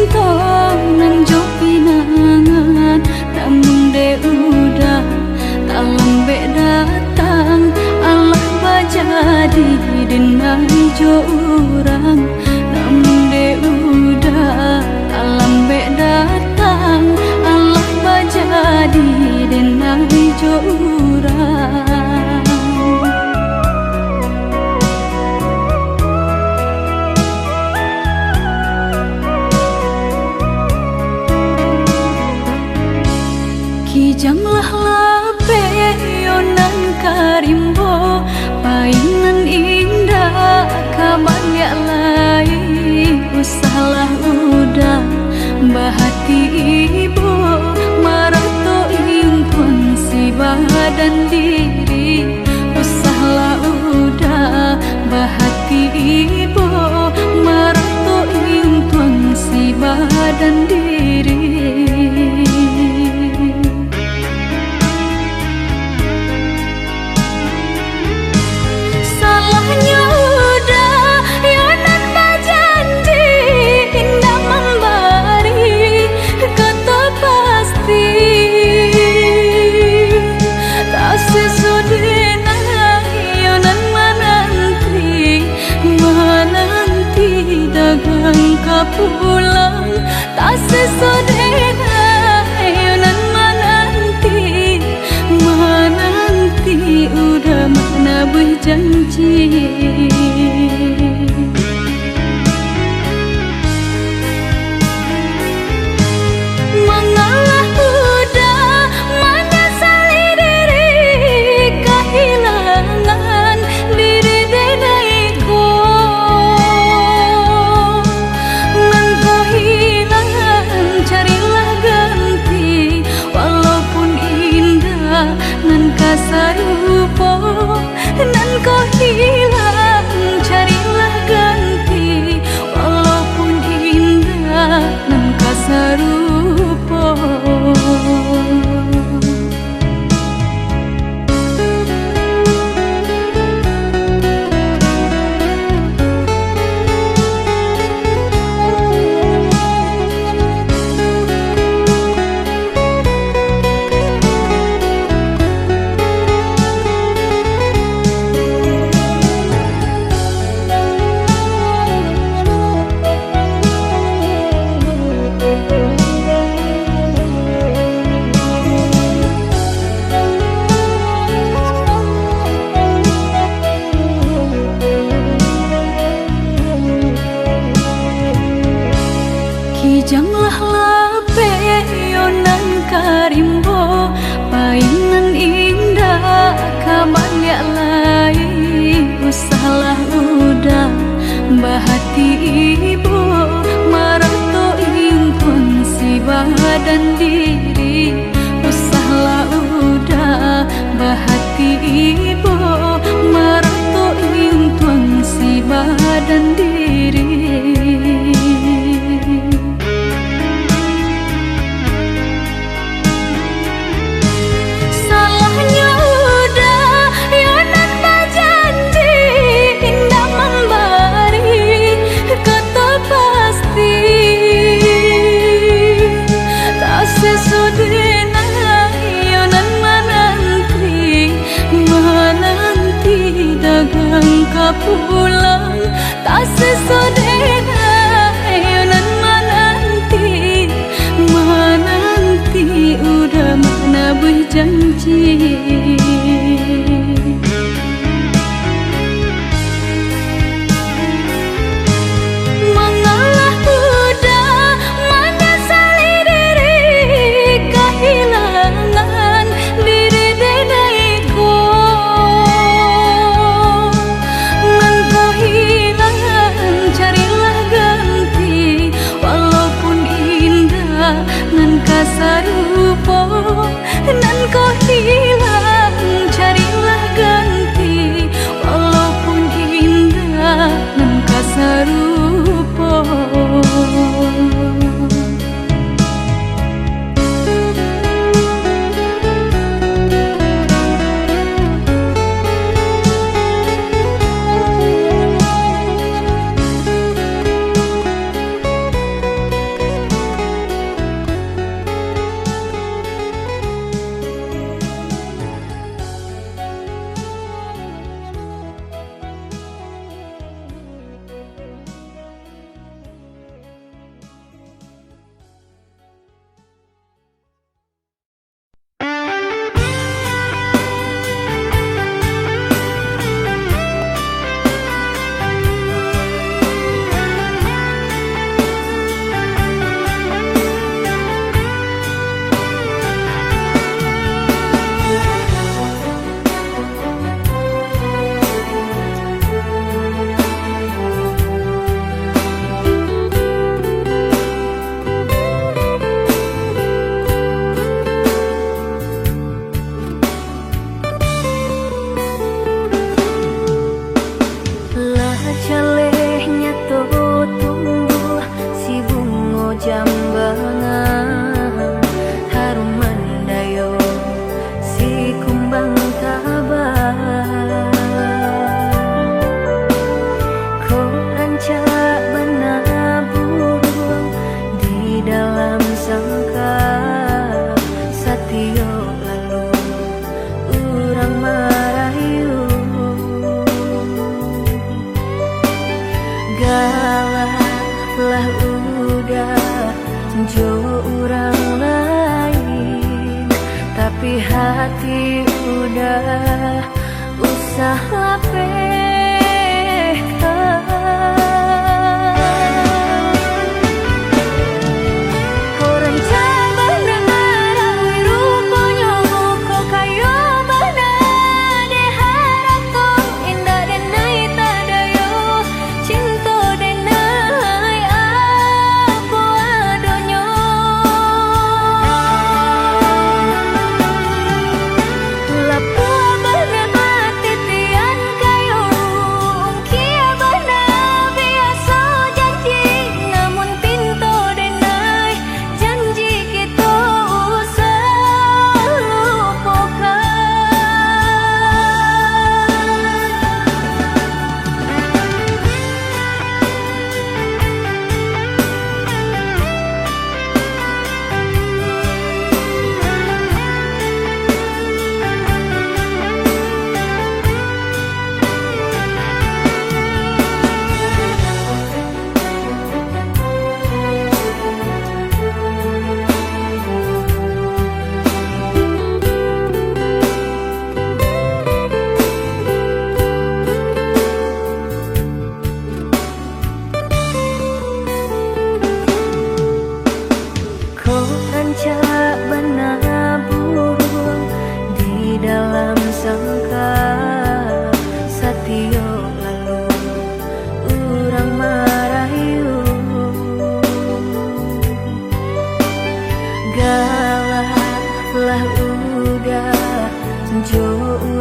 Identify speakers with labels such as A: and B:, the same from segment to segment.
A: tong nang jo pinangan namun de udah tak lambe datang Allah bajadi denai jo urang namun de udah tak lambe datang Allah bajadi denai jo urang. Kijanglah lape yonan karimbo painan indah kabalya lai usahlah udah bahati ibu marato impun si badan diri usahlah udah bahati ibu marato impun si badan diri. Pulang tak sesodena yonan menanti udah mana berjanji. Mengalah udah menyesali diri kehilangan diri denaiku. Nan kasarupo nan kau hilang carilah ganti walaupun indah nan kasarupo. Kijanglah lape yonan karimbo painan indah kabalya lai usahlah udah bahati ibu marato impun si badan diri usahlah udah bahati ibu marato impun si badan diri. Pulang tak sesodena yonan menanti udah mana berjanji. Mengalah udah menyesali diri kehilangan diri denaiku. Nan kasarupo nan kau hilang
B: jambangan harum mandayo si kumbang kabar ko rancak benabur di dalam sangka satio lalu urang marayu galaklah udah jo orang lain tapi hati udah usah lapehkan orang cabang dengarang rupanya muka kayo bana de harap tong indah denai tadayo cinta denai apa adonyo lapua bana mati tian kayo kia bana biasa janji namun pinto denai janji kita usah lupakan kau rancak benabur di dalam sangka satio lalu urang marayu galaklah udah jo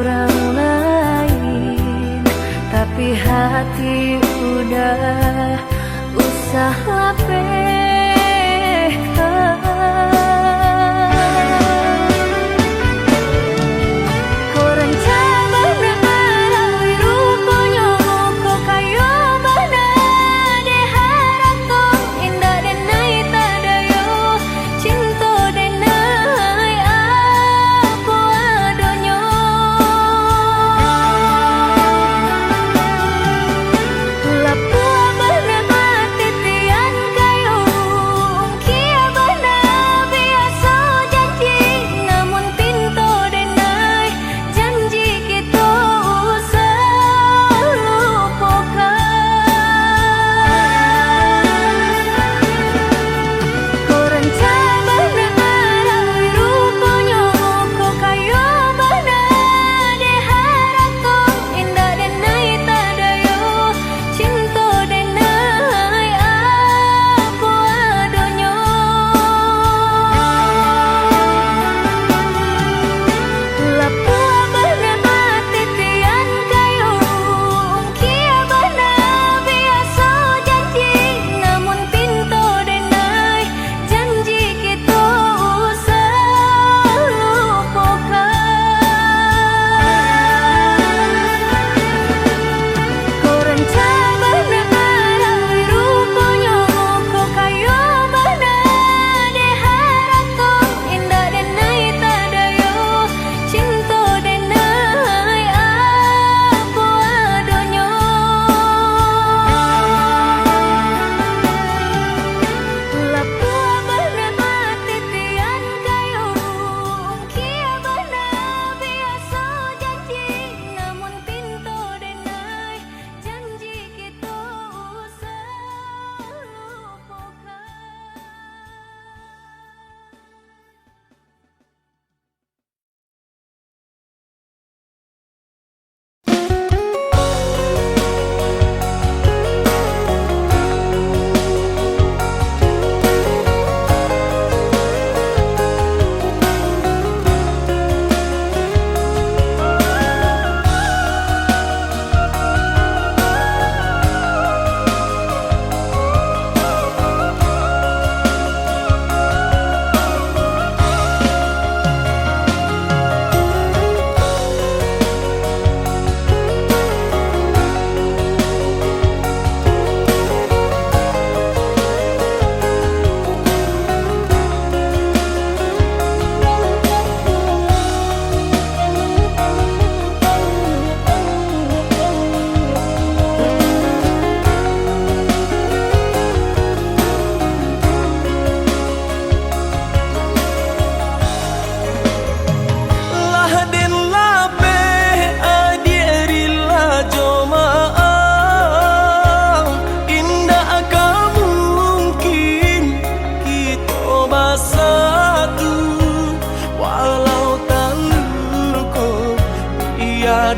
B: orang lain tapi hati udah usah lapehkan koran cabang dengarang rupanya muka kayo bana de harap tong indah denai tadayo cinta denai apa adonyo lapua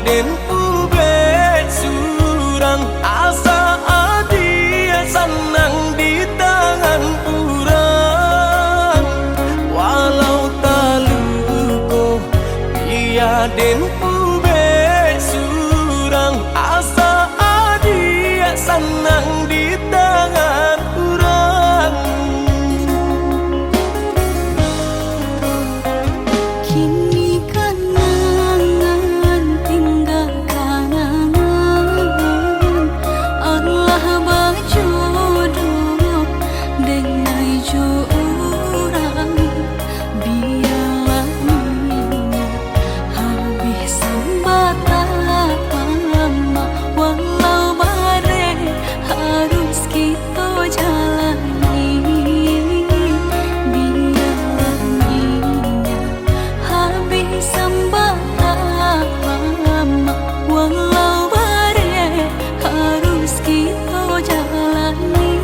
C: den ubed surang asa dia senang di tangan urang walau taluko dia den ubed surang asa dia senang di tangan urang.
A: Kini kenangan tinggal kenangan Allah berjodoh dengan orang biarlah minyak habis sembatan lama walau badai harus kita jalani biarlah minyak habis sembatan lama walau badai harus kita jalani.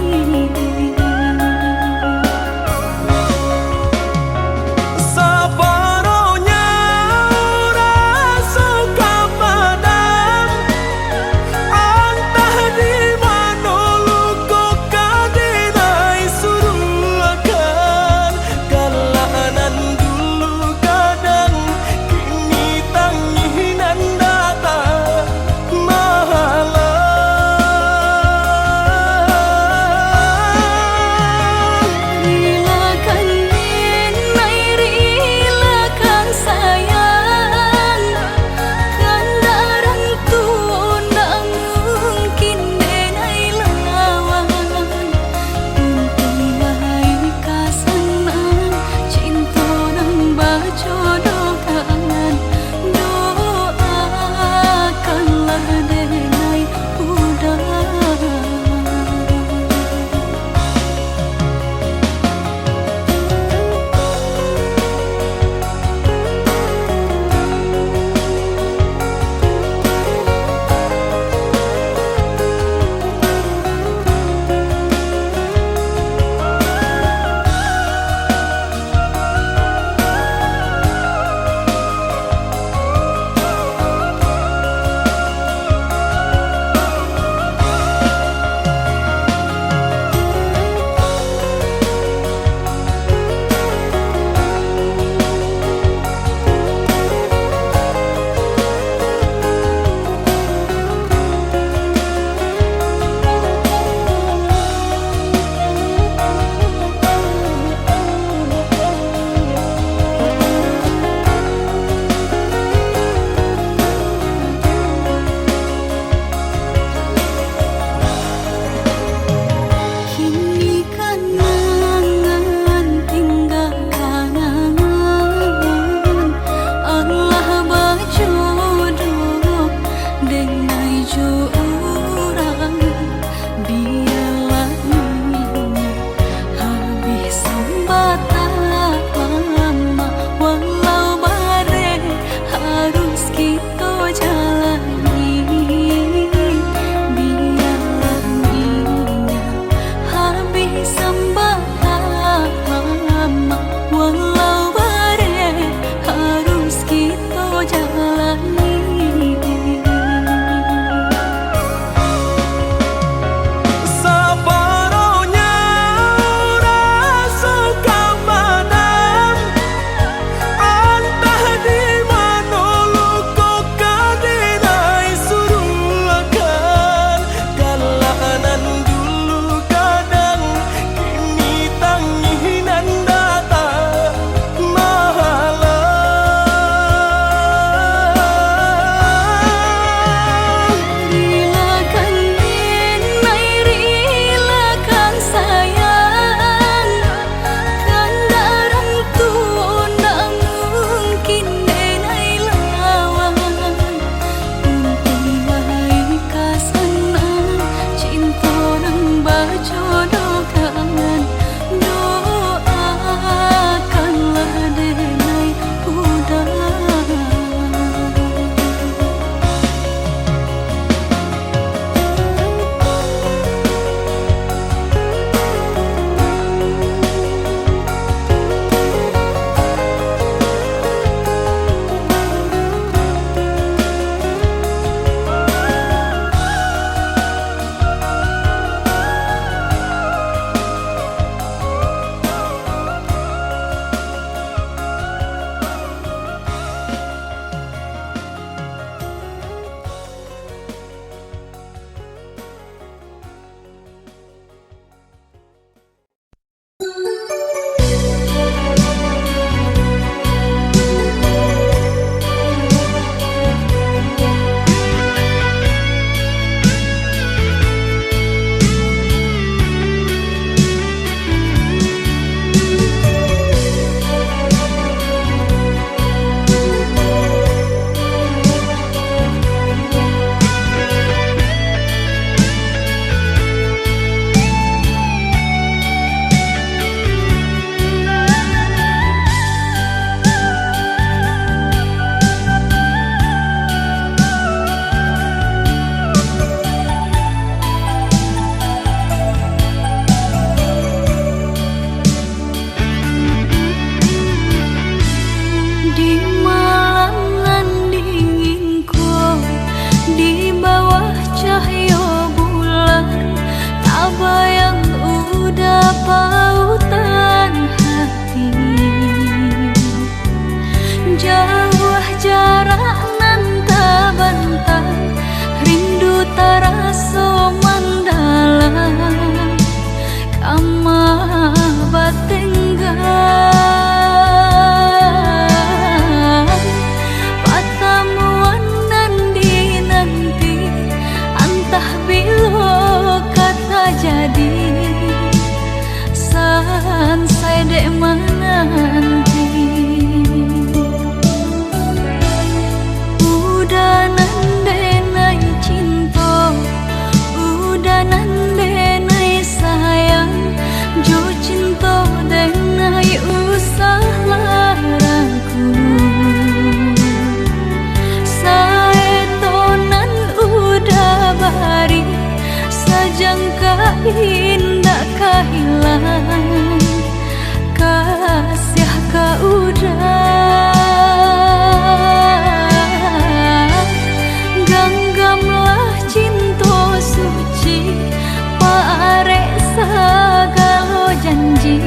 A: janji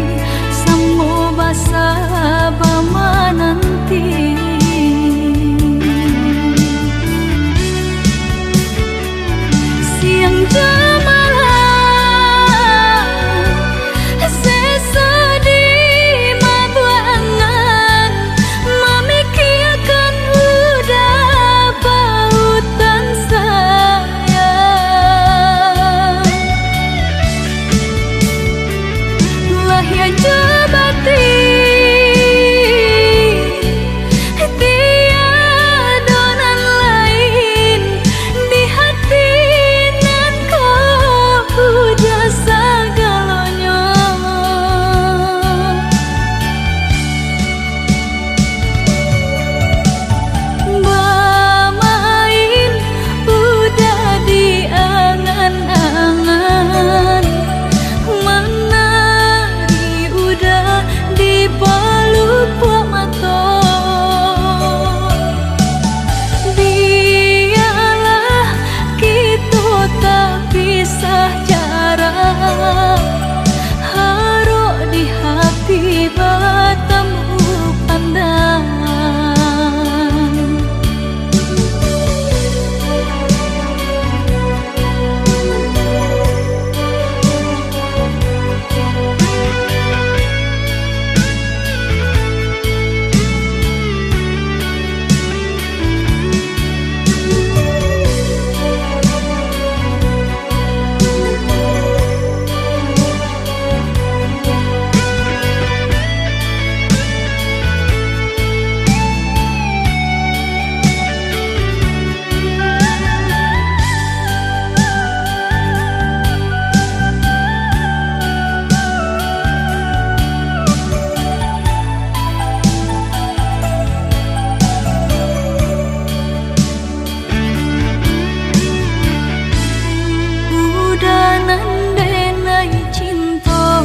A: semua basa bama nanti. Siang jemalah sesedih mabuangan memikirkan udah pautan sayang. Lahya jabati tiadonan lain di hati nan kau udah segalanya. Bermain udah di angan-angan, menari udah di pelupuk mata. Biarlah kita tak pisah jarak, haruk di hati bertemu pandang. Udah nandenai cinta,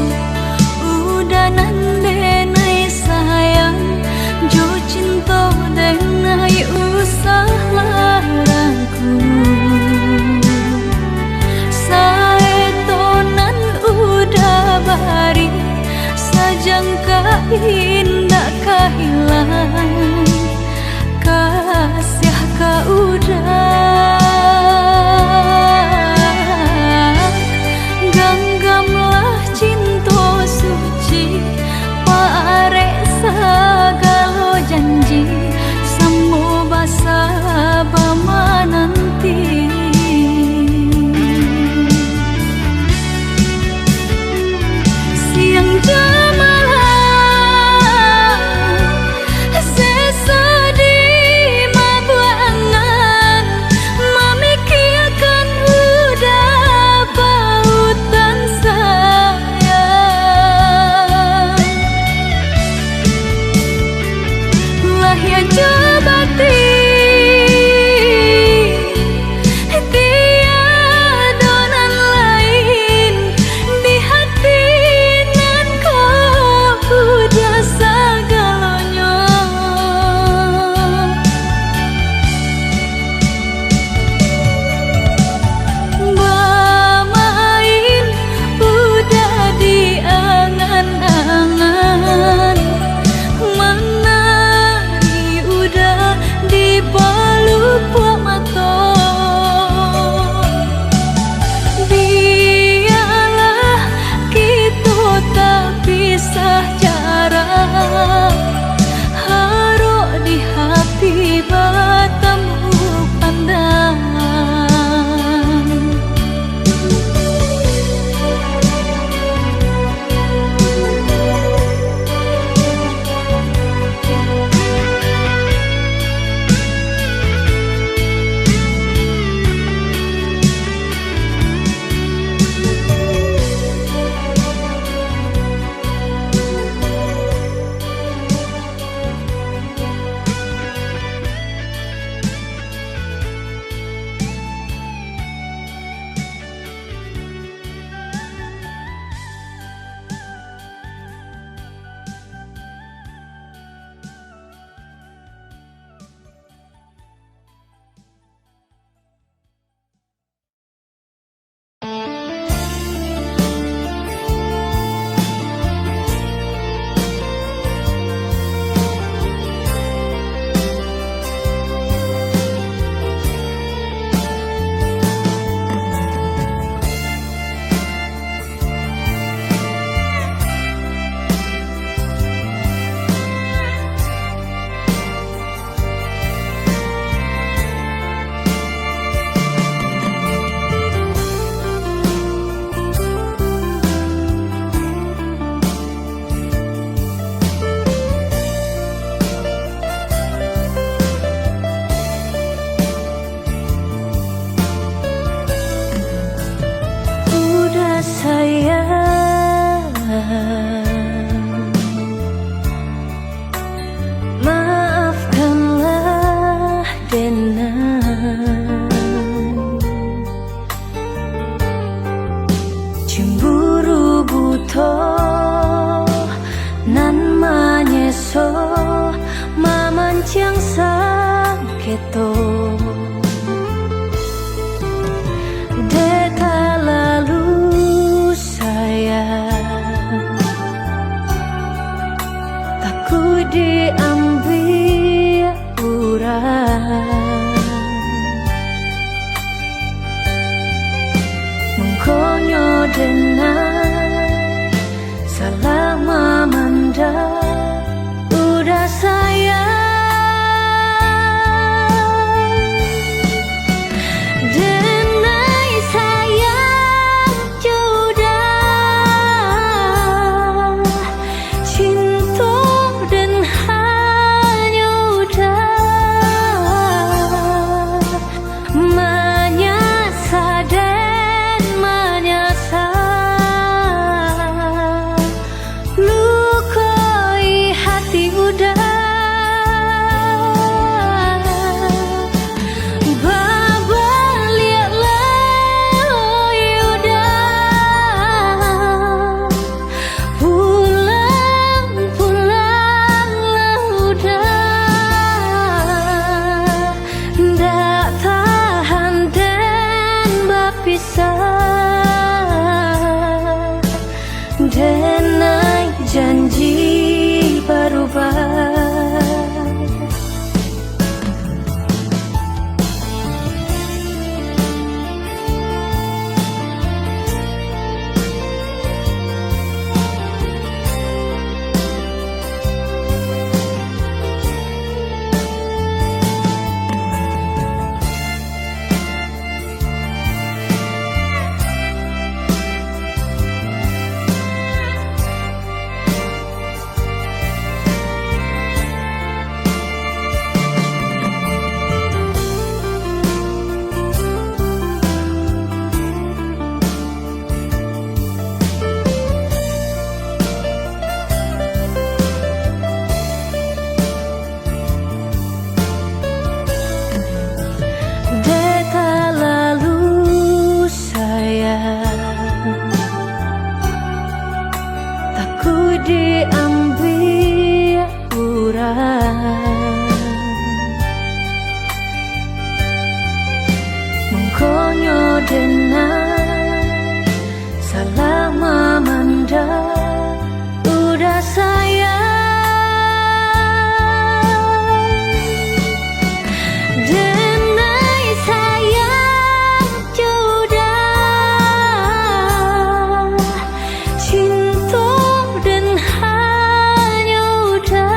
A: udah nandenai sayang, jo cinta denai usah larangku. Saetonan udah bari, sajangka indah kehilang, kasih ka udah. Genggamlah cinta suci, parek segala janji, semua basa bama nanti. Siang jemalah sesedih mabuangan
B: diambil orang mengkonyo dengan salah memandang udah sayang denai sayang jodoh cinta dan hanya udah menyasa dan menyasa lukai hati udah denai janji berubah diambil orang mengkonyo dengan salah memandang udah sayang denai sayang jodoh cinta dan hanya udah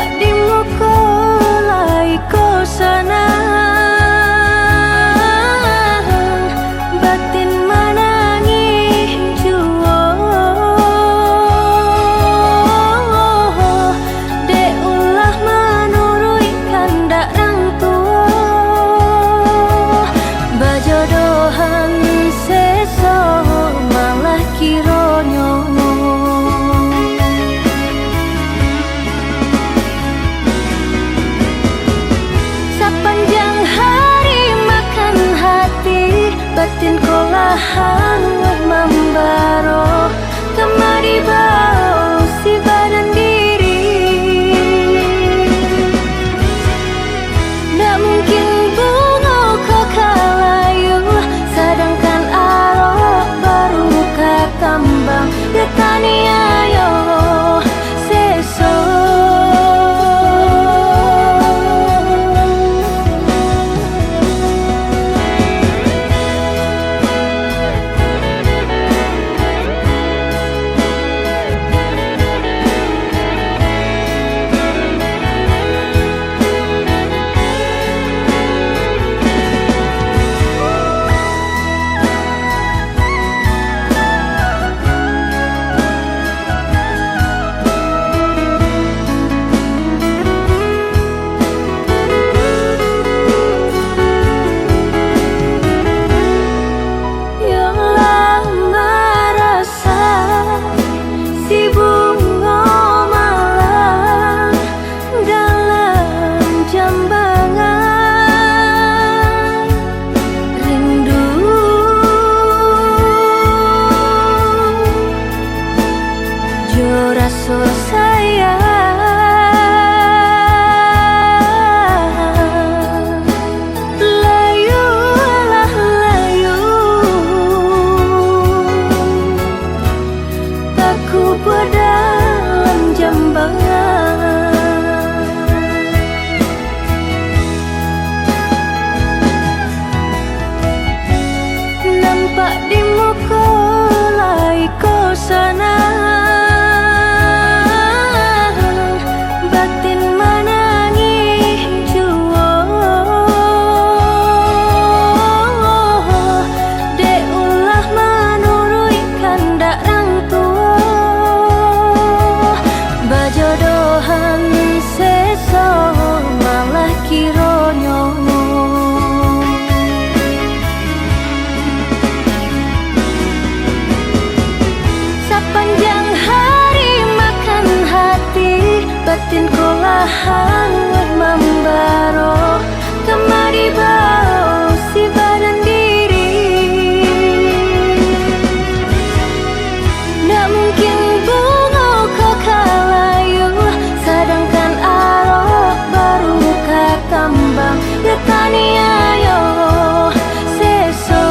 B: Nampak di muka laiku sana, batin menangis jua. Dek ulah menurut kandak orang tua, bajodohan seso malah kironyo. Sepanjang hari makan hati, batin kolahan membaro, kemari bau si badan diri. Tak mungkin bunga kau kalayu, sedangkan arok baru muka kambang. Getani ayo seso. Rasa sayang, layulah layu, aku dalam jambangan. Nampak di muka laiku sana, jodohan seso malah kironyo. Sepanjang hari makan hati, batin kolahan membaro, kemari bau si badan diri. Tak mungkin bunga kau kalayu, sedangkan arok baru muka kambang. Getani ayo seso.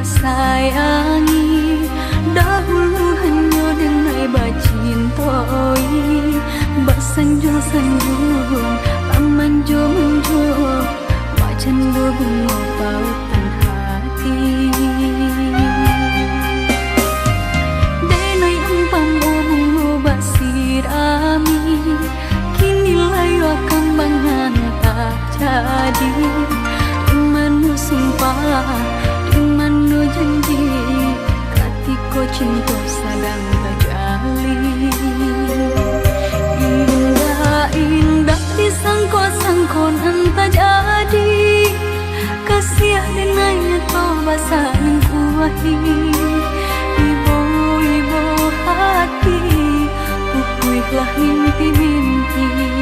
B: sayangi
A: Dahulu hanya denai bacintoi, bak sanjung-sanjung, pamanjung-manjung, bak candu bunga pautan hati. Denai empam bunga bak sirami, kini layu kambangan tak jadi. Dimanu sumpah, dimanu janji, katiko cinta sedang terjalin. Indah disangko-sangko entah jadi, kasih dengannya toh basa mengkuahi. Ibu-ibu hati, pupuihlah mimpi-mimpi.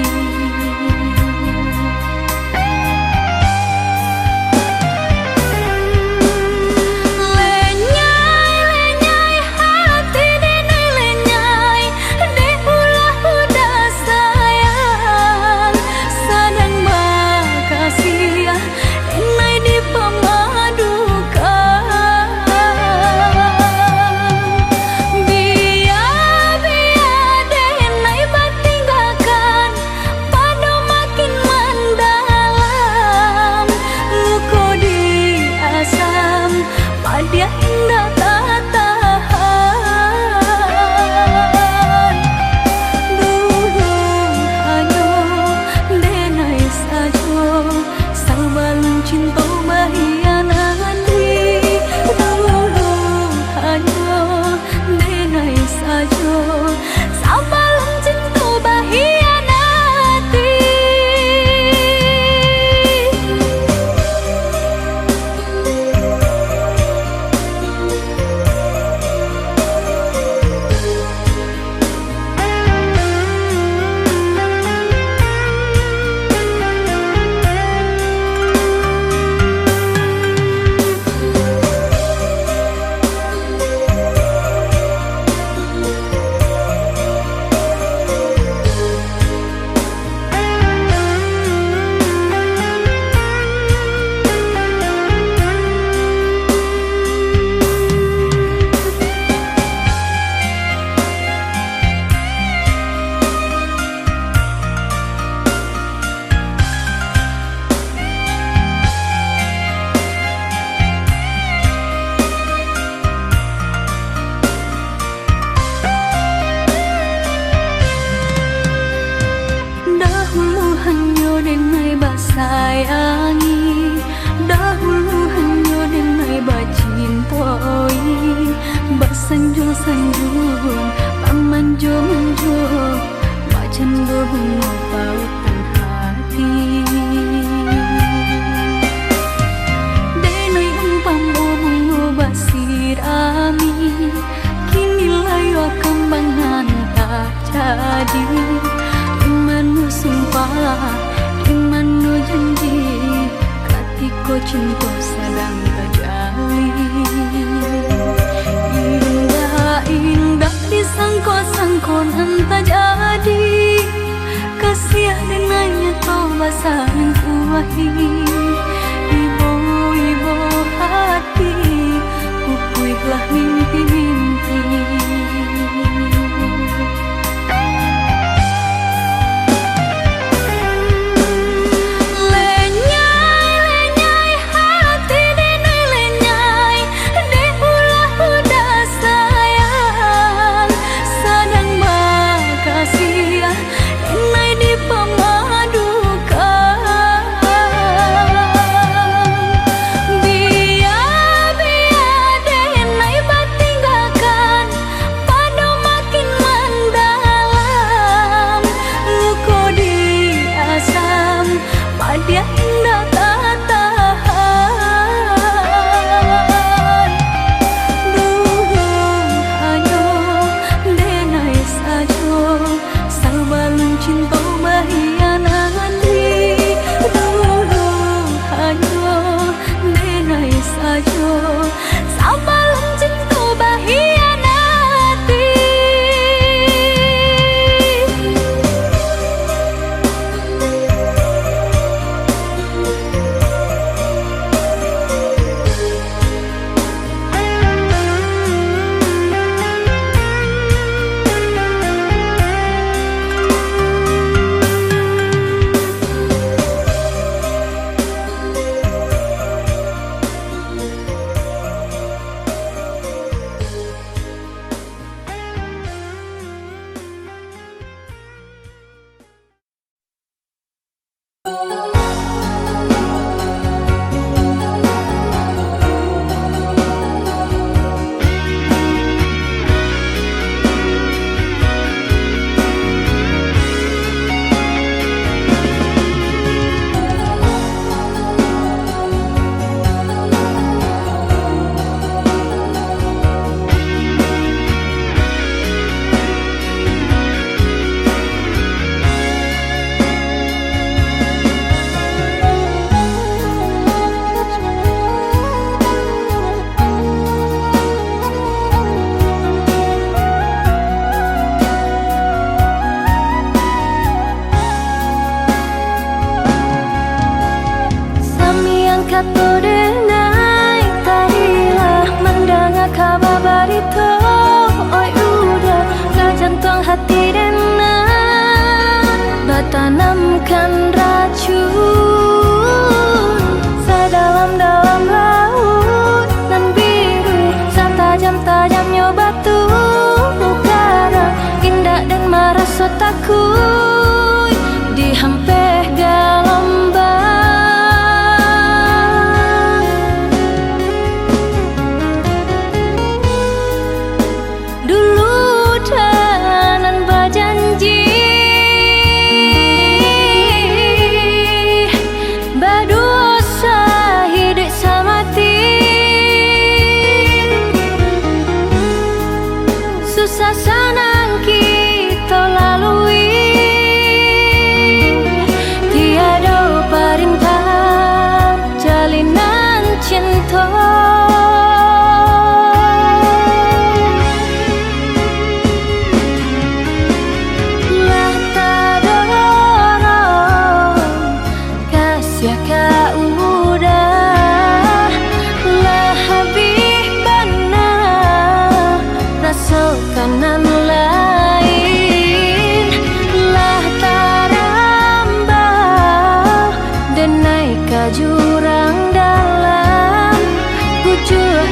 A: Dia indah tak tahan. Dulu hanya denai saja, sabalun cinta bahianan di. Dulu hanya denai saja, sabalun cinta bahianati. Sayangi, dahulu hanya denai bacintoi, bak sanjung-sanjung, pamanjung-manjung, bak candu bunga pautan hati. Denai umpam bunga bak sirami, kini layu kambangan tak jadi. Dimanu sumpah, dimanu janji, katiko cinta sedang terjalin. Indah disangko-sangko entah jadi, kasih dengannya toh basa mengkuahi. Ibu-ibu hati, pupuihlah mimpi-mimpi. Inai di pemadukan.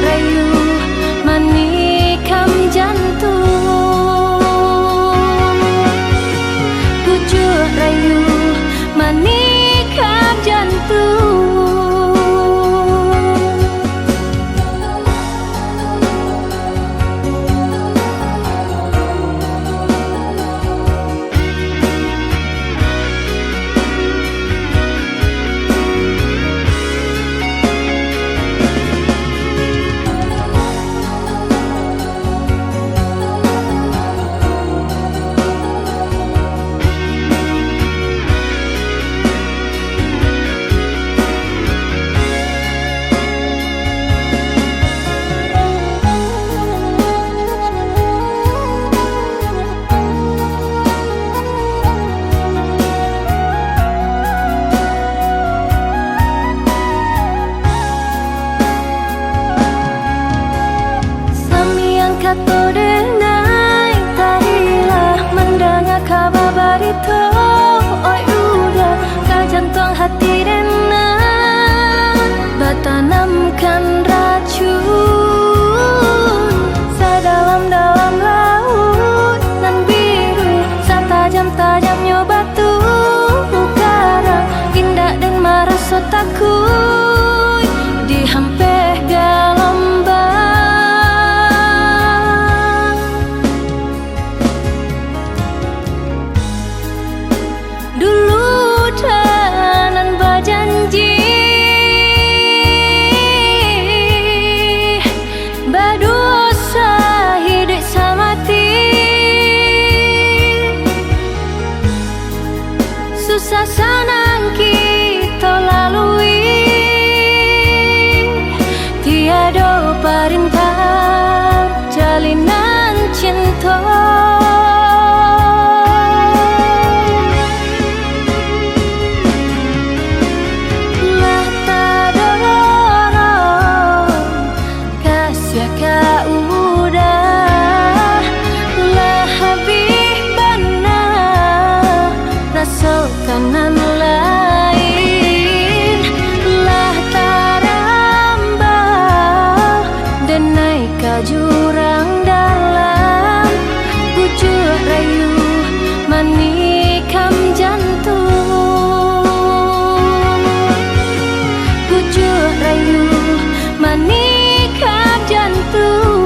B: rayu manikam jantung, pucuk rayu manikam jantung. Kato denai tadilah mendengar kabar barito. Oi udah kajantong hati denai bertanamkan racun sedalam-dalam laut nan biru, setajam-tajamnya batu karang, indah dan merasa takut dihampir gelombang. Janji berdosa hidup samati, susah senang kita lalui, tiada perintah jalinan cinta. Kanan lain lah tarambah dan naik ke jurang dalam, pucuk rayu manikam jantung, pucuk rayu manikam jantung.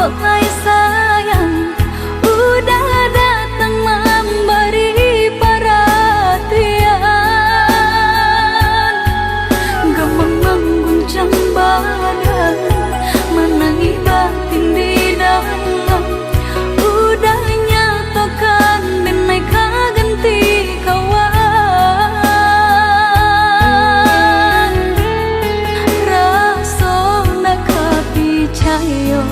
B: Mulai sayang udah datang memberi perhatian, gemeng mengguncang badan, menangis batin di dalam. Udah nyatakan dan naik ganti kawan, rasa nak percaya.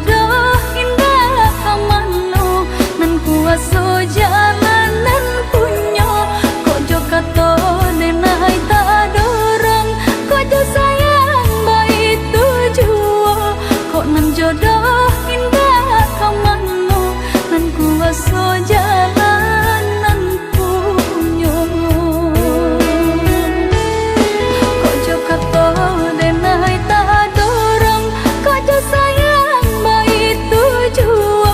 B: jodoh indah kamano nan kuaso jalanan punyo kok jo kato denai tak dorong kok jo sayang baik tujuo kok nan jodoh indah kamano nan kuaso jalanan punyo kok jo kato denai tak dorong kok jo sayang baik tujuo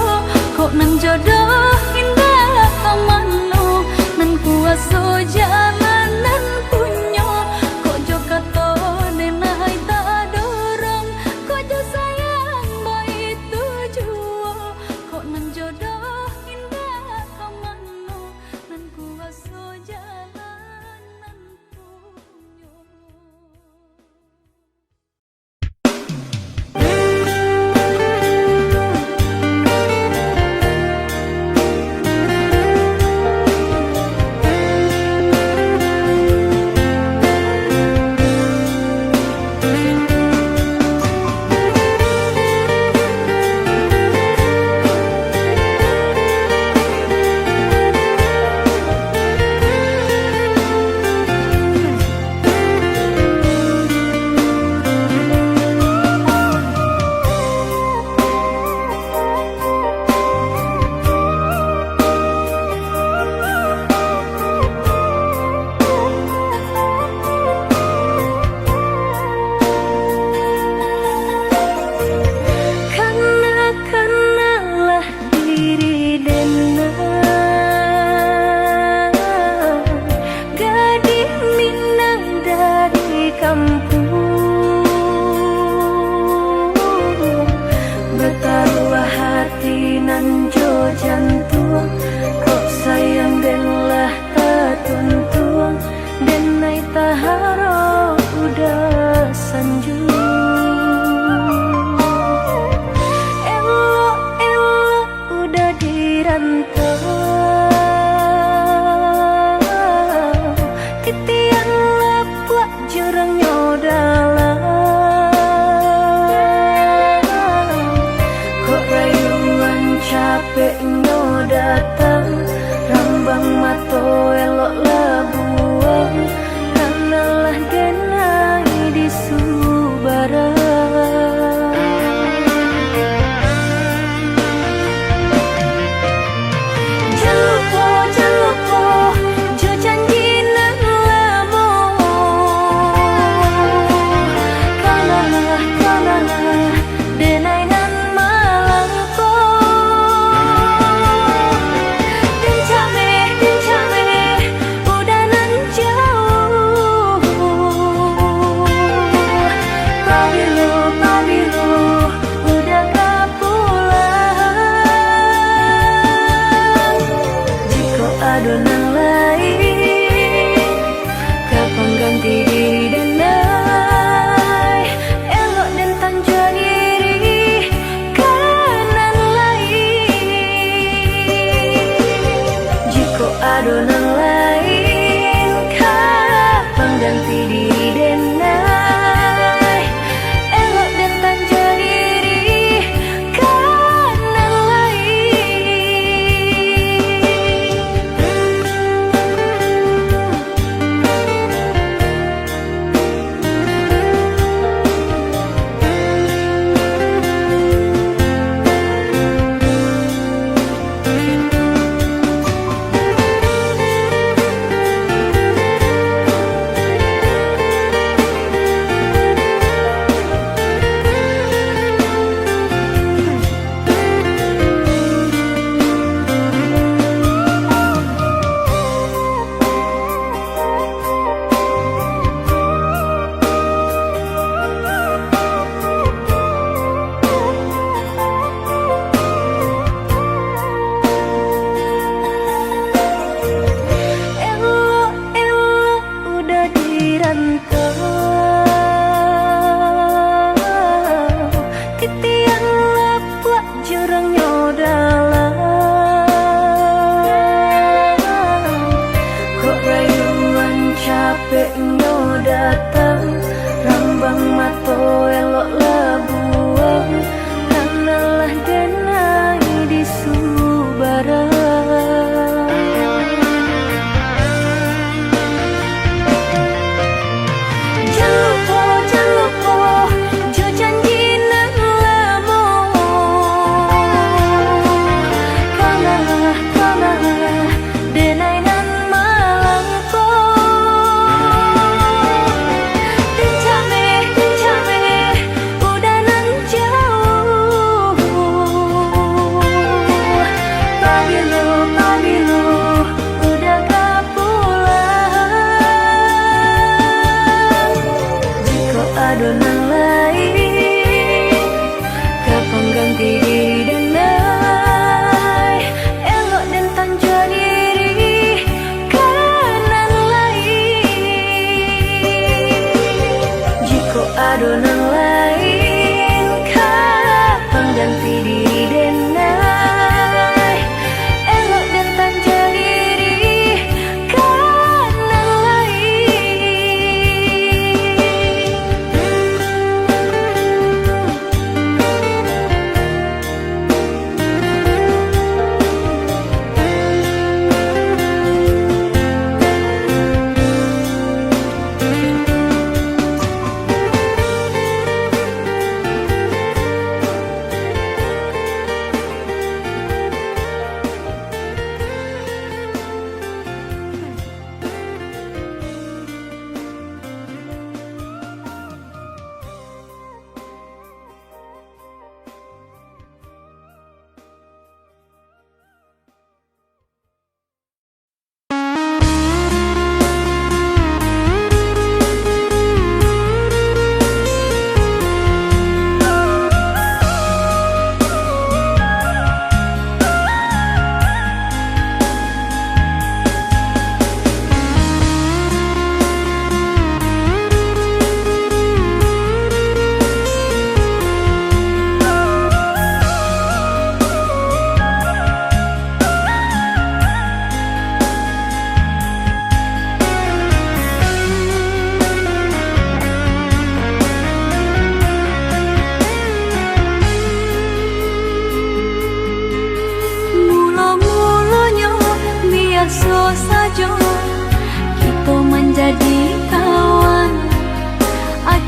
B: kok nan jodoh indah kamano nan kuaso jalanan punyo kok jo kato denai tak dorong kok jo sayang baik tujuo kok nan jodoh indah kamano nan kuaso jalanan punyo. Kenalah diri denai gadis Minang dari kampung bertaruh hati nan jo jantung kok sayang denlah tak tuntung denai taharo udah sanjung udah dirantau titian lepuak jurang nyodalang kok rayuan capek nyodatang rambang mato elok labuang kanalah denai di Subara. Adonan lain kapan ganti diri denai elok dan tanja diri kanan lain jika adonan lain kapan ganti diri denai elok dan tanja diri kanan lain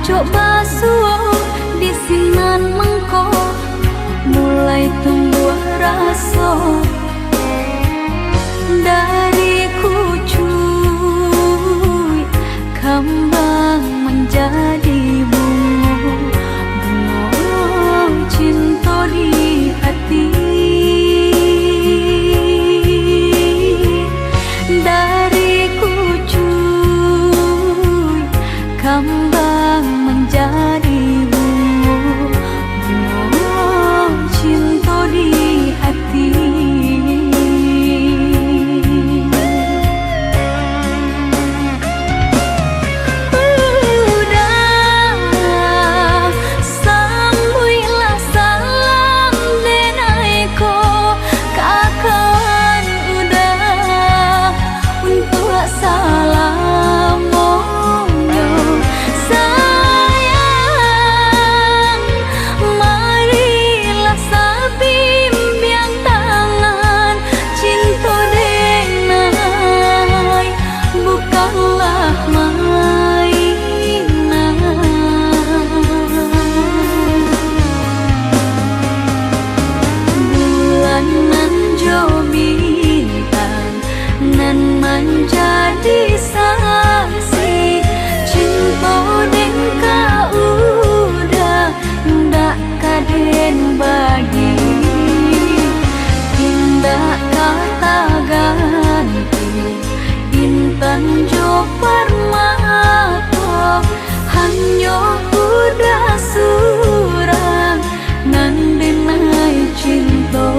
B: Coba suo di sinan mengko mulai tumbuh rasa dari kucuy kembang menjadi bunga cinta di hati. Dari kucuy kembang menjadi bunga cinta di hati. Menjadi saksi cinta deng kau udah ndak kaden bagi tindak kata ganti intan jo permata hanya udah surang nan denai cinta.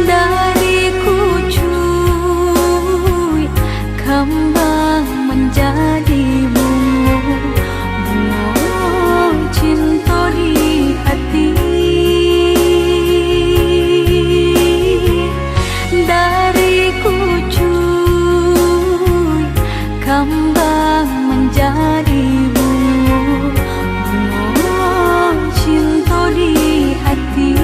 B: Dari kucuy kembang menjadi bunga cinta di hati. Dari kucuy kembang menjadi bunga cinta di hati.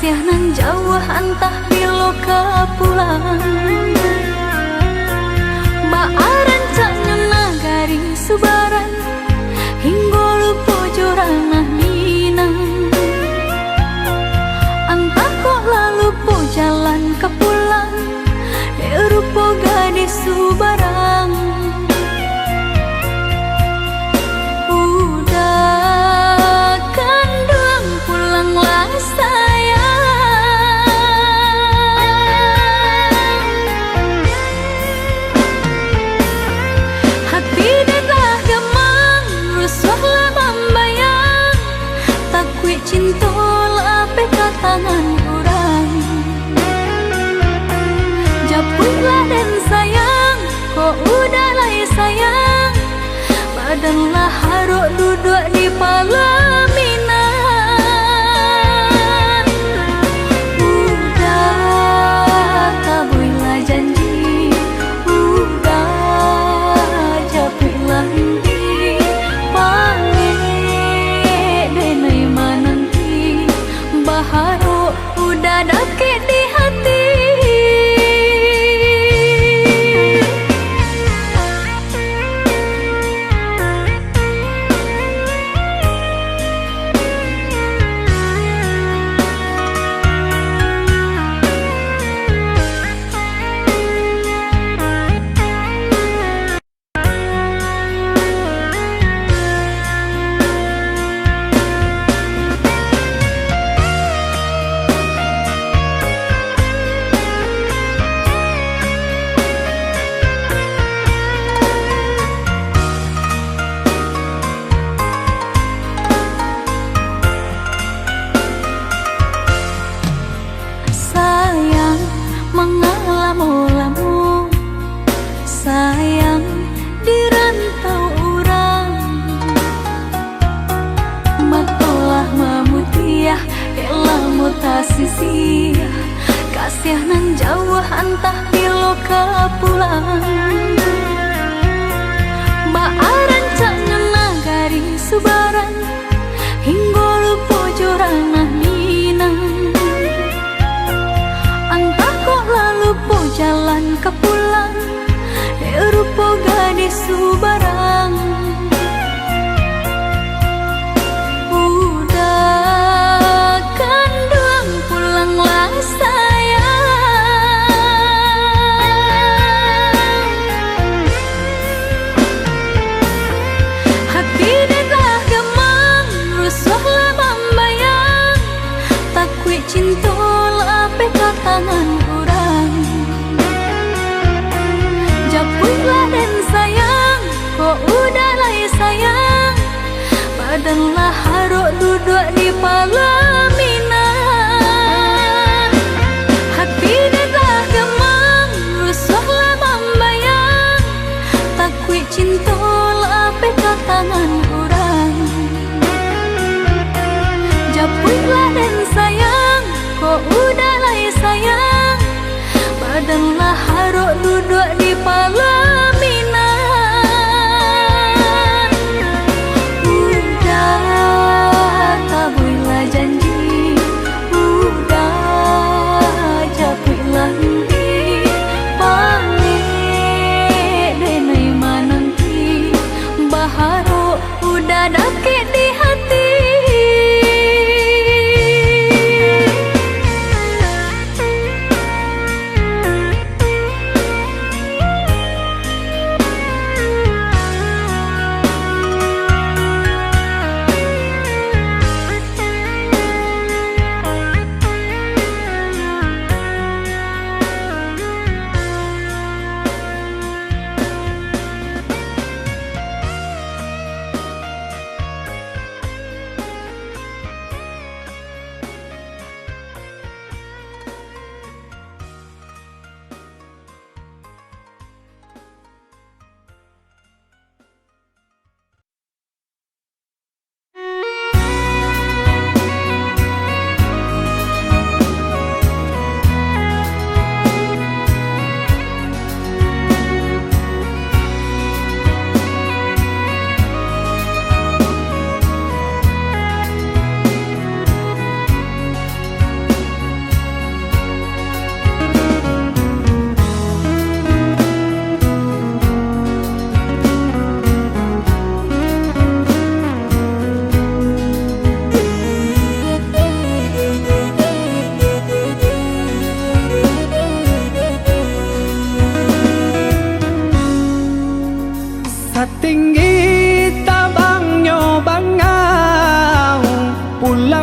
B: kasih nan jauh antah bilo ke pulang Baaran caknya nagari subaran hingga lupa jorana minang Antah kok lalu po jalan ke pulang rupa gadis subarang Udah kandung pulanglah tangan orang Japutlah dan sayang Kok udahlah sayang Badanlah haruk duduk di pelaminan Udah tabuilah janji Udah japutlah nanti Panggil denai mananti Baharu udah dakik di hati Mengalamu-lamu sayang di rantau orang Matolah memutiah elah mutasisia kasih nan jauh antah bilo ke pulang Baaran caknya nagari subaran hingga lupa jorana minang Lupa jalan ke pulang rupa gadis subarang Udah kandung pulanglah sayang Hati dah gemang rusuhlah membayang Takut cinta lah peka tangan Japutlah dan sayang Kok udahlah sayang Badanlah haruk duduk di pelaminan Hati dah gemang rusuhlah membayang Takut cinta lah peka tangan orang Japutlah dan sayang Kok udahlah sayang Badanlah haruk duduk di pelaminan Udah tabuilah janji Udah japutlah nanti Panggil denai mananti Baharu udah dakik di hati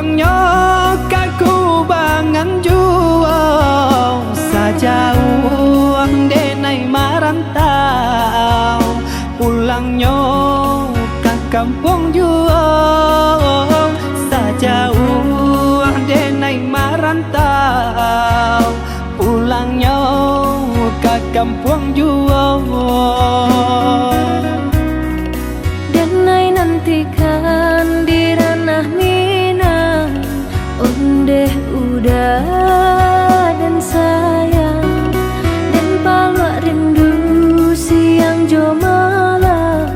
C: pulangnya kaku bangan juang sajauh denai marantau pulangnya ke kampung juang sajauh denai marantau pulangnya ke kampung juang
B: Denai nantikan di ranah Minang ondeh udah dan sayang dan palak rindu siang jo malam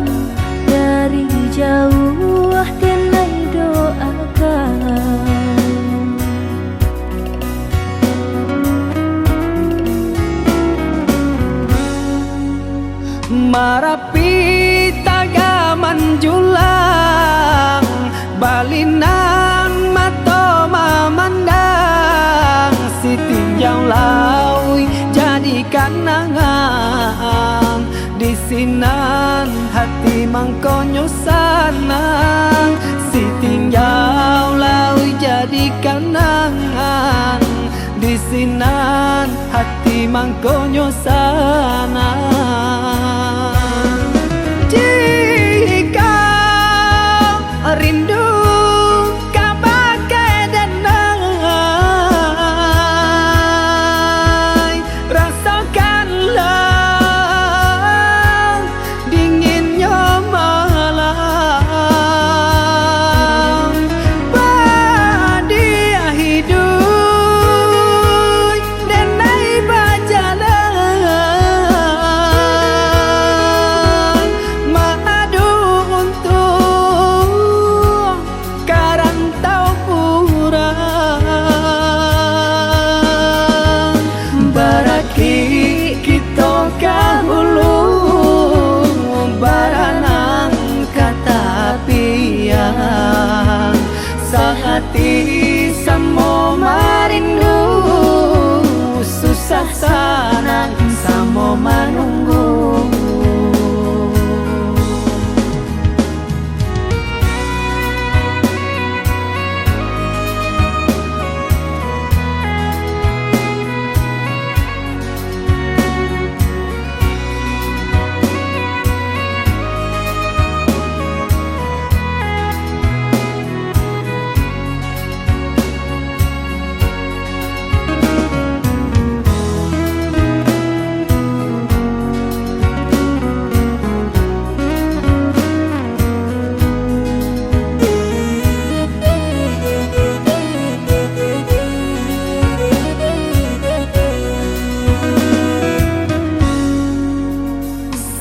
B: dari jauh denai doakan
C: Marapi tagaman julang balinan mato mamandang si tinjau laui jadi kanangan di sinan hati mangkonyo sanang si tinjau laui jadi kanangan di sinan hati mangkonyo sanang jika rindu kabagai denai rasakanlah dinginnya malam badia hidup denai bajalan madu untuk karantau purang baraki kita kahulu baranang kata piang sehati samo marindu susah sanang samo manunggu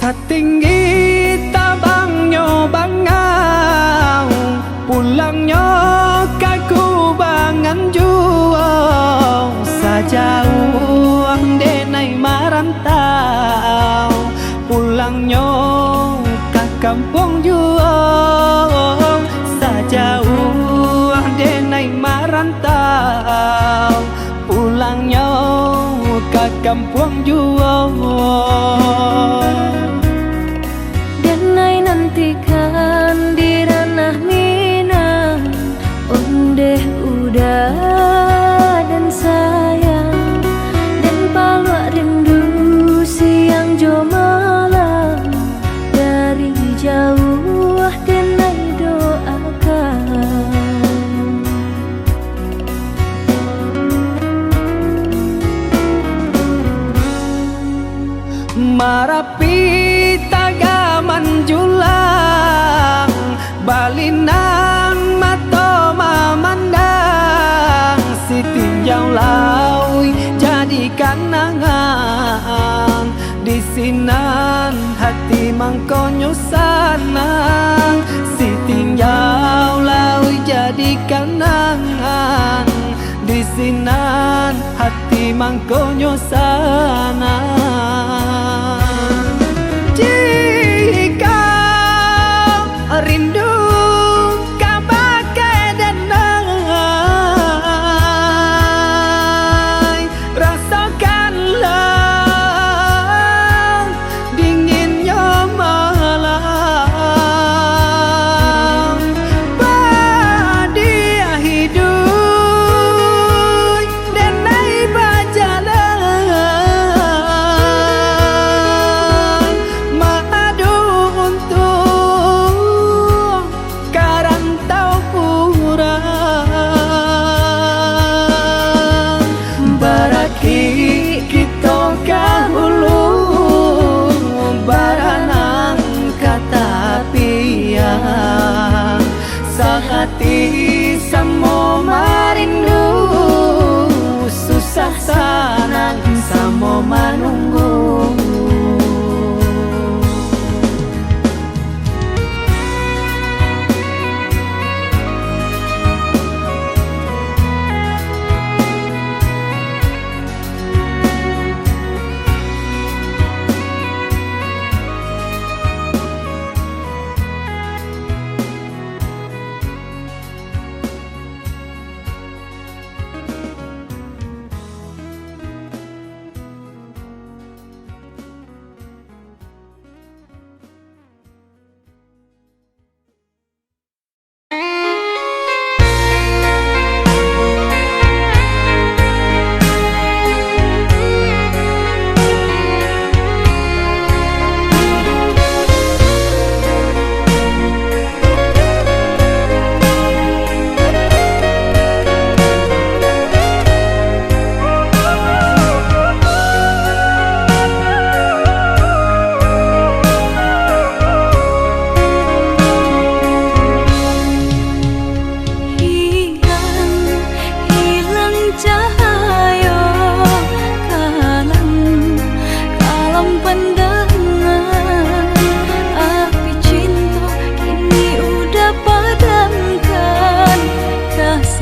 C: Setinggi tabangnya bangau pulangnya kaku bangan juang sajauh denai marantau pulangnya ke kampung juang sajauh denai marantau pulangnya ke kampung juang
B: Denai nantikan di ranah Minang ondeh udah dan sayang dan palak rindu siang jo malam dari jauh denai doakan
C: Marapi tagaman julang balinan mato mamandang si tinjau laui jadi kanangan di sinan hati mangkonyo sanang si tinjau laui jadi kanangan di sinan hati mangkonyo sanang jika rindu kabagai denai rasakanlah dinginnya malam badia hidup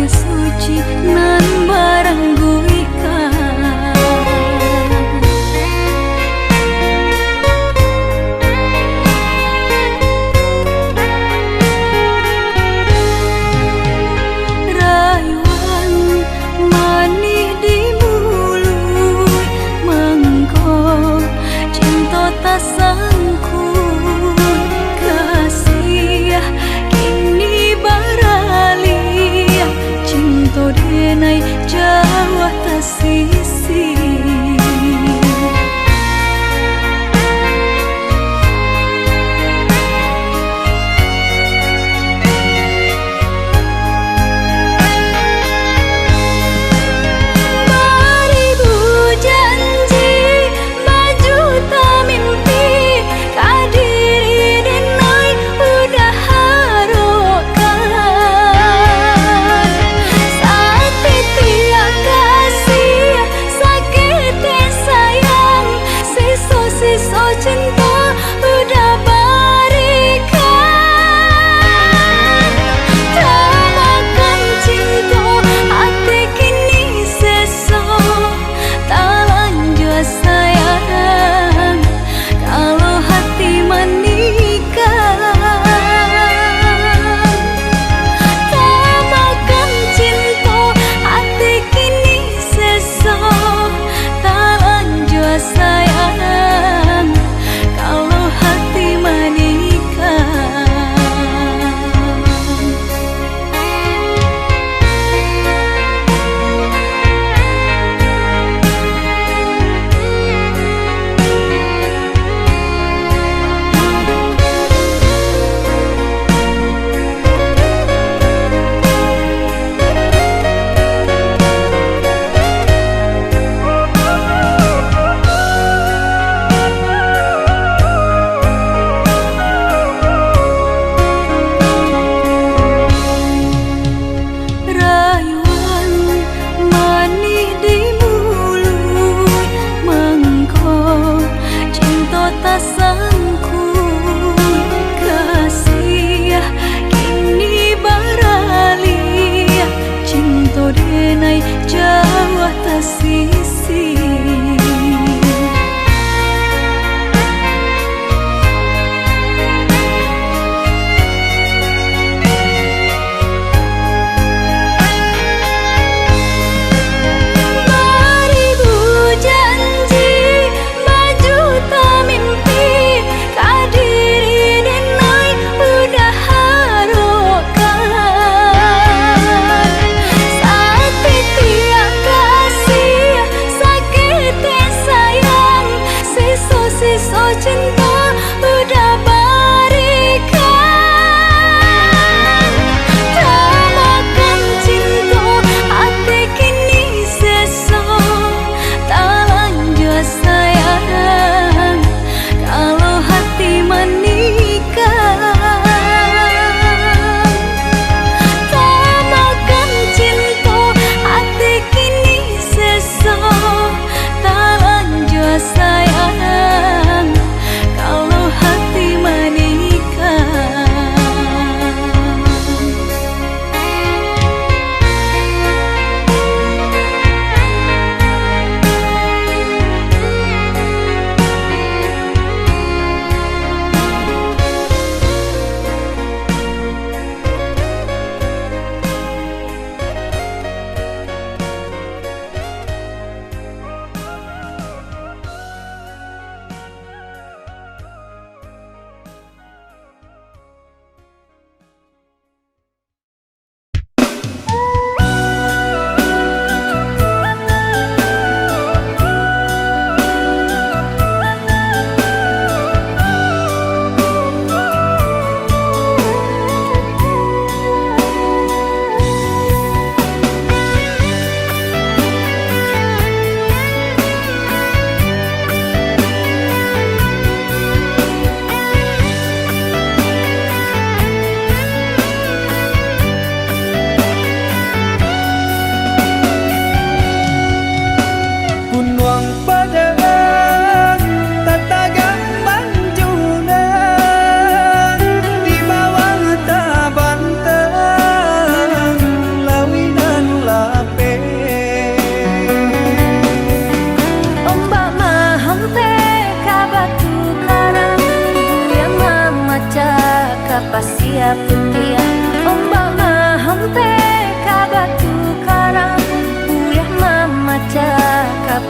B: suci nan barang guika rayuan manih di mulut mangko cinta tak sangkut kasih kini baralia cinta denai jauh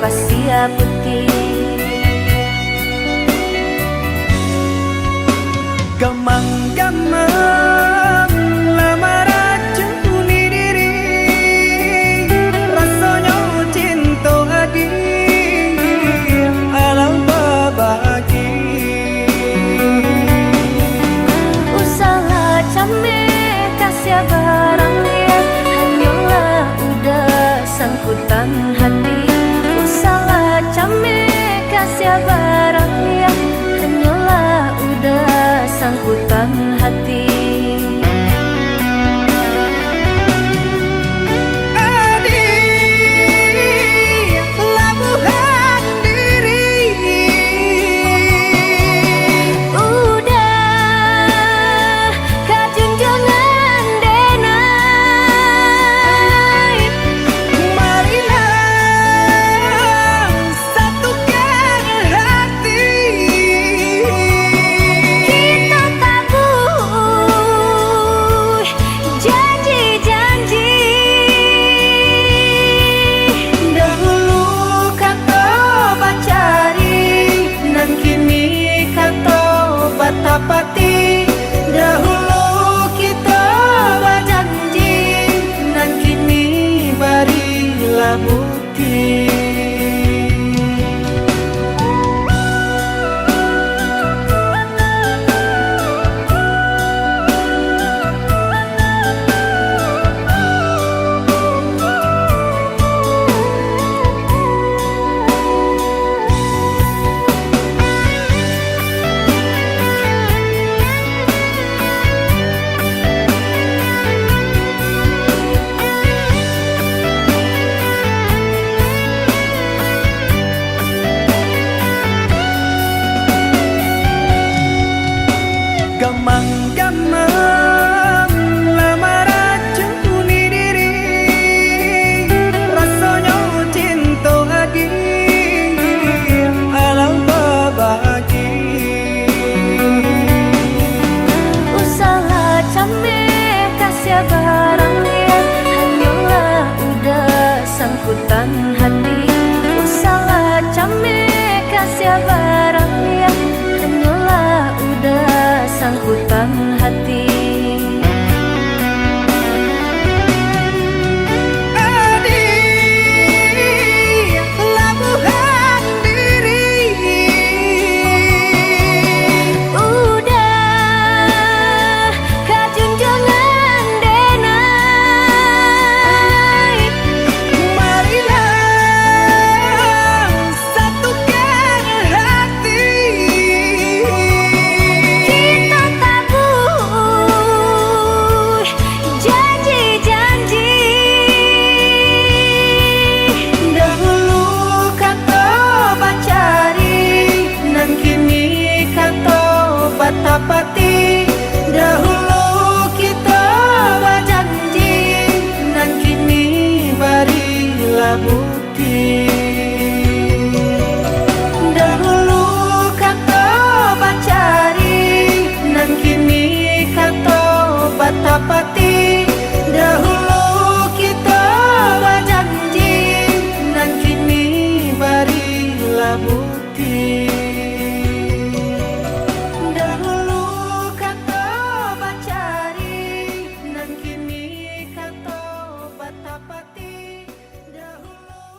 B: pasir putih.
C: Gamang-gamang lamar acuni diri, rasanya cinta adi alam babagi.
B: Usaha came kasih barang liat, hanyalah udah sangkutan hati. Usaha came kasih barang liat, hanyalah udah sangkutan hati.
C: Pati dahulu kita berjanji, dan kini barilah bukti. Gamang-gamang lamar acuni diri, rasanya cinta adi alam babagi.
B: Usaha came kasih barang liat, hanyalah udah sangkutan hati. Usaha came kasih barang liat, hanyalah udah sangkutan hati.
C: Pati dahulu kita berjanji, dan kini barilah bukti. Dahulu kata bacari, dan kini kata batapati. Dahulu kita berjanji, dan kini barilah bukti. Pati dahulu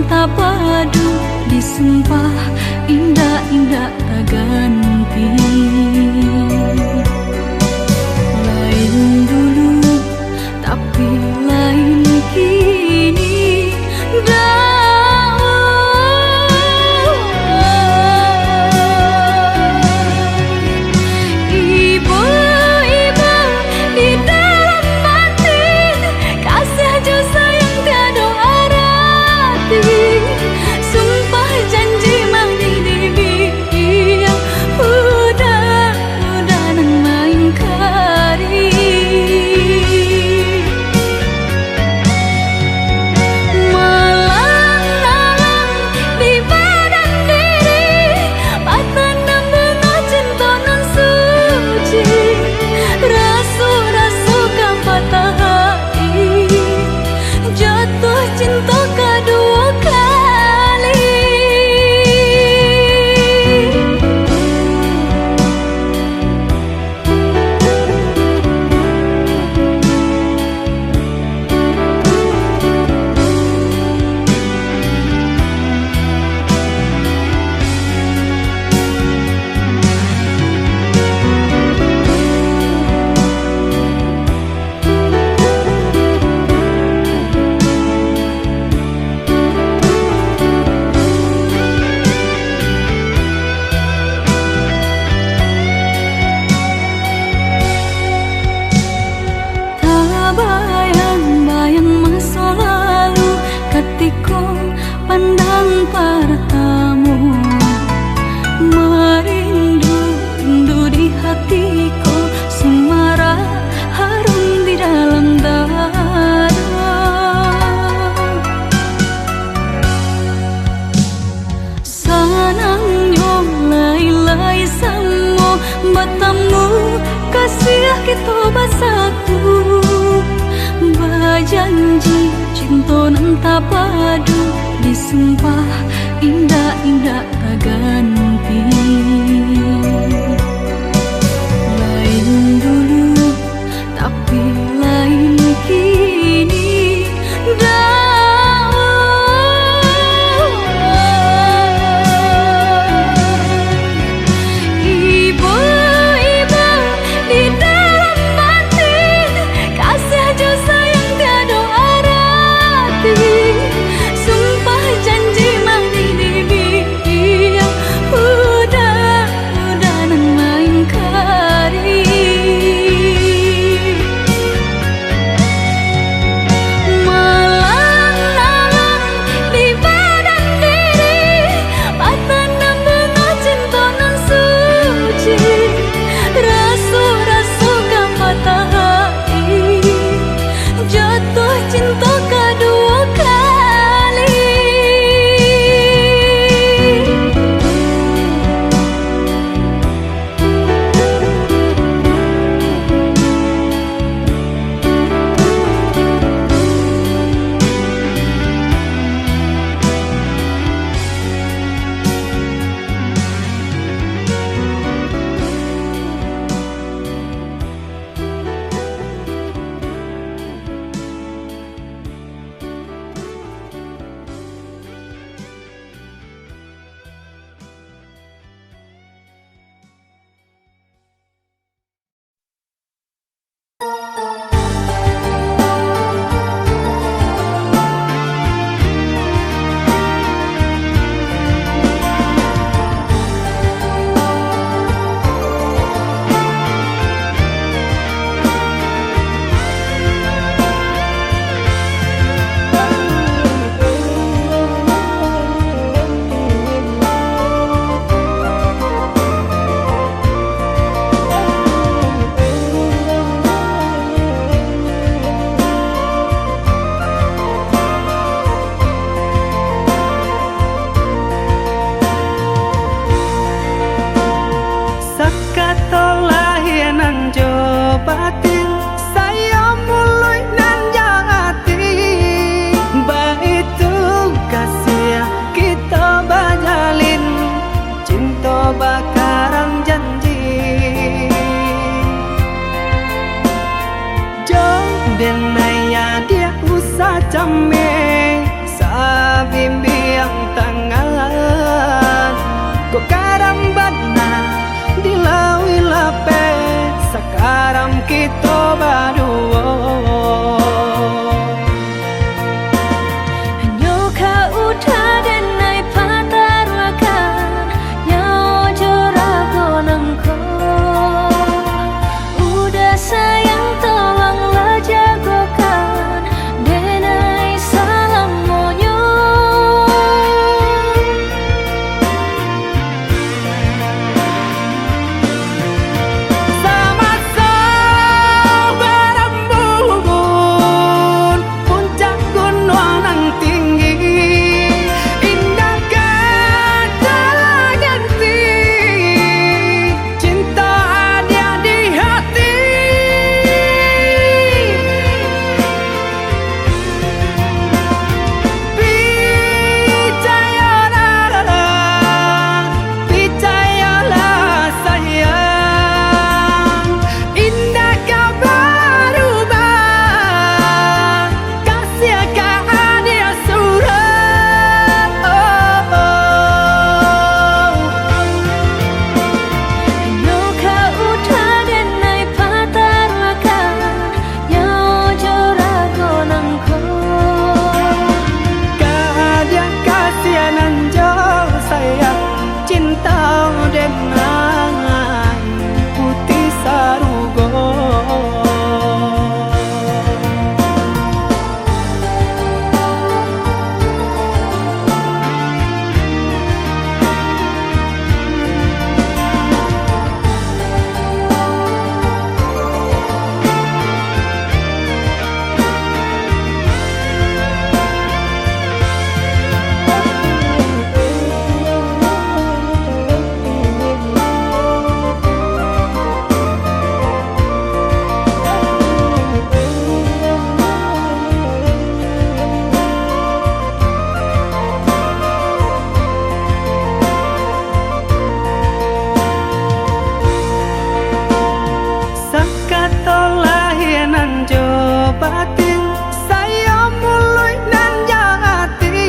B: tak padu disumpah indah-indah tak ganti. Lain dulu tapi lain kini, ibu-ibu di dalam batin, kasih aja sayang tiada arti. Sumpah janji menghidupi yang udah nan main kari. Malang-malang di badan diri, patanam bunga cinta nan suci. Rasu-rasu kan patah hati, jatuh cinta kedua kali. Tak bayang-bayang masa lalu ketika pandang pertama. Merindu di hatiku, semarak harum di dalam dada. Sanangnya lai-lai sama bertemu, kasih kita bersatu. Berjanji cinta nan tak padu disumpah indah-indah tak ganti. Lain dulu tapi lain kini, ibu-ibu di dalam batin, kasih aja sayang tiada arti. Sumpah janji menghidupi yang udah nan main kari. Malang-malang di badan diri, patanam bunga cinta nan suci. Rasu-rasu kan patah hati, jatuh cinta kedua kali.
C: batin saya mulai nan jati, baitu kasih kita bajalin cinta bakarang janji. Jauh denaya dia usah came sabimbi tangan. Kok karambat na dilawi lape, sekarang kita berdua. Batin saya mulai nan jati,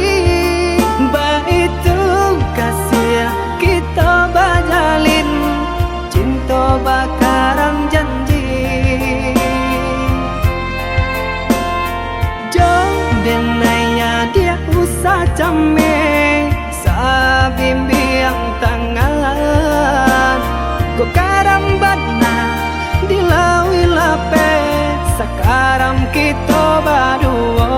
C: baitu kasih kita bajalin, cinta bakaran janji. Jauh denaya dia usah came, sabimbiang tangan. Kok karambat na dilawi lape, sekarang kita berdua.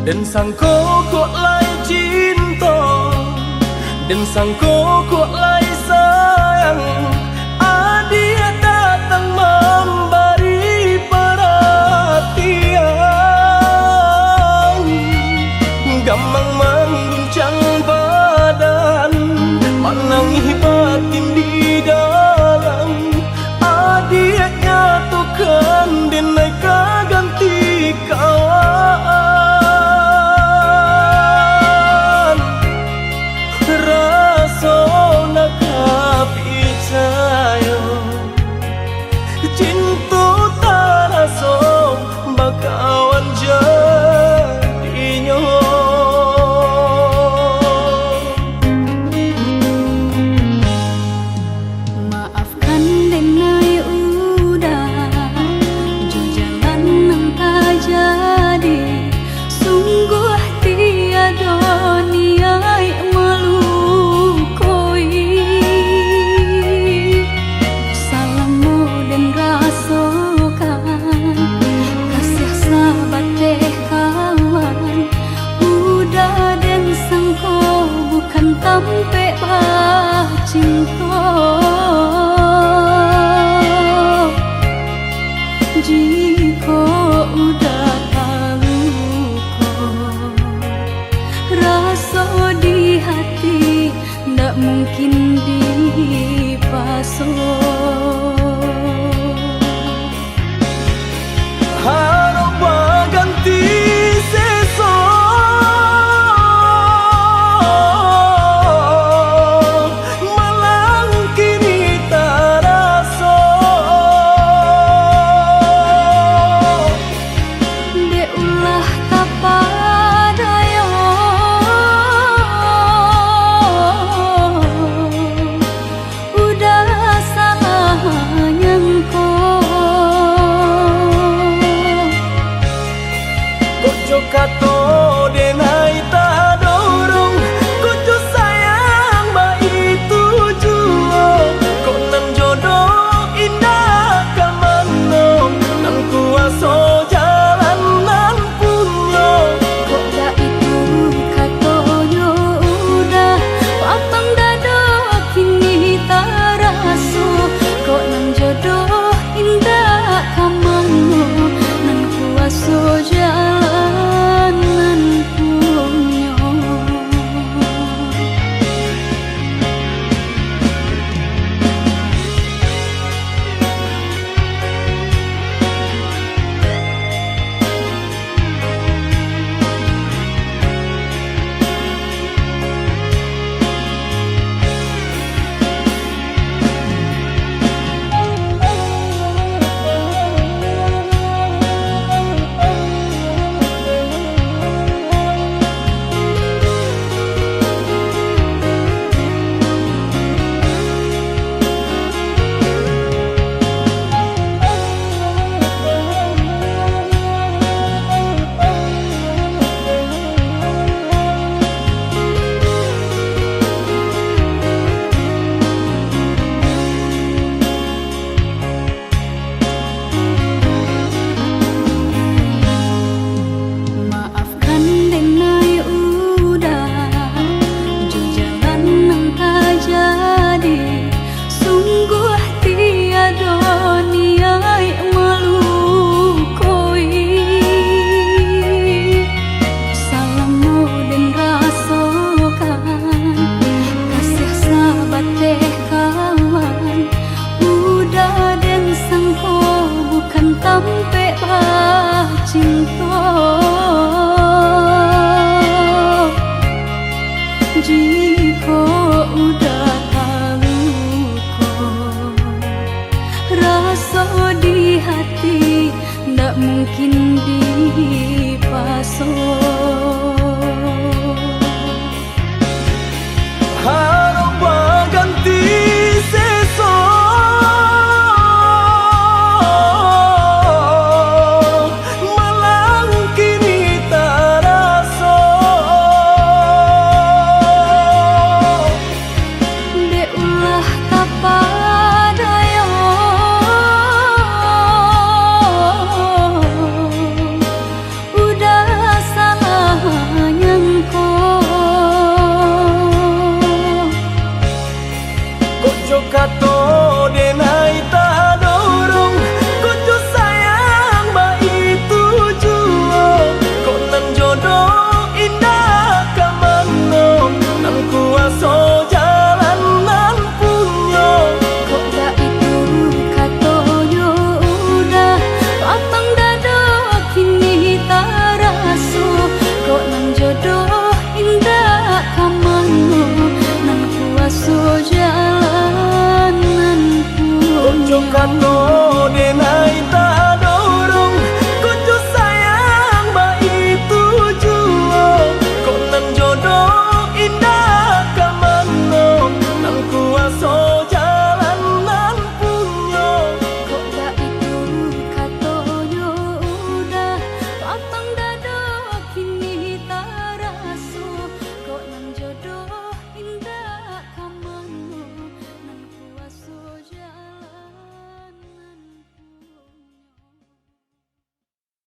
C: Dan sangko kok lai cinta, dan sangko kok lai sayang. Dia datang memberi perhatian, gampang mengguncang badan, menangis batin di dalam. Dia nyatukan deneka ganti kawan. Rasa nak percaya cinta tak rasa bakawan jadinya.
B: Maafkan denai udah jo jalan nang tak jadi. Sungguh tiada niat melukoi. Salahmu dan rasakan kasih sahabat teh kawan. Udah dan sangko bukan tampe cinta. Jika udah tahu kok rasa di hati ndak mungkin dipasok.
C: Harap ganti sesok, malang kini tak rasa.
B: De ulah kapadaya udah salah nyangko.
C: Kok jo kato den